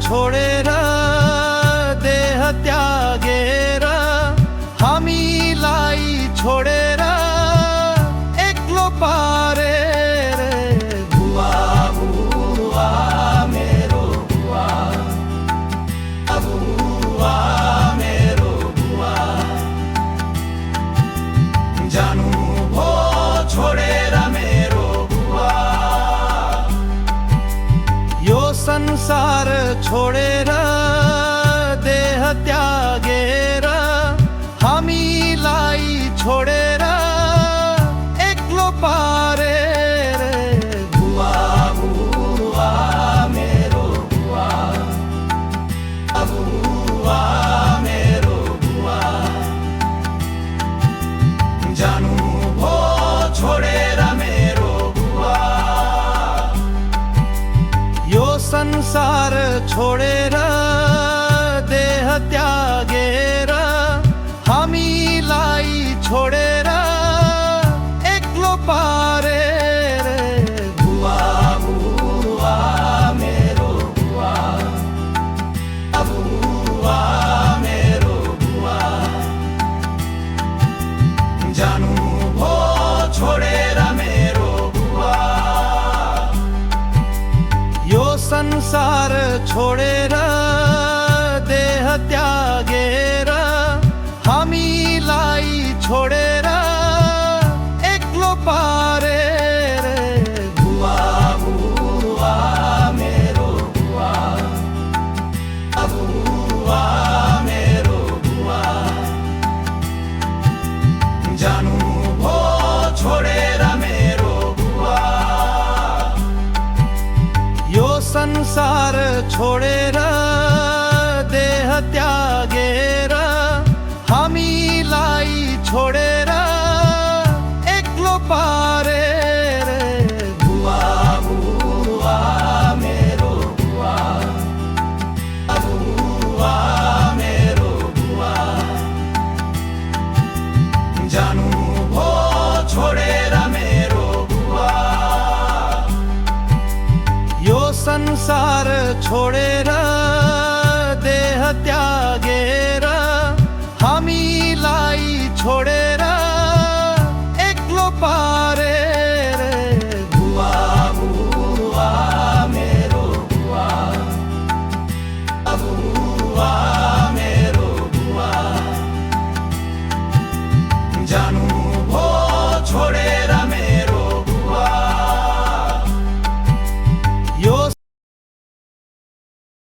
छोडेर देह त्यागेर हामीलाई छोडेर एक्लो पारेर बुवा बुवा मेरो बुवा बुवा मेरो बुवा जानु भो छोडेर मेरो बुवा यो संसार छोडेर देह त्यागेर हामीलाई छोडेर एक्लो पारेर बुवा बुवा मेरो बुवा बुवा मेरो बुवा जानु भो छोडेर मेरो बुवा यो संसार छोडेर देह त्यागेर हामीलाई छोडेर एक्लो पारेर बुवा बुवा मेरो बुवा बुवा मेरो बुवा जानु भो छोडेर मेरो बुवा यो संसार छोडेर देह त्यागेर हामीलाई छोडेर एक्लो पारेर बुवा बुवा मेरो बुवा बुवा मेरो बुवा जानु भो छोडेर मेरो बुवा यो संसार छोडेर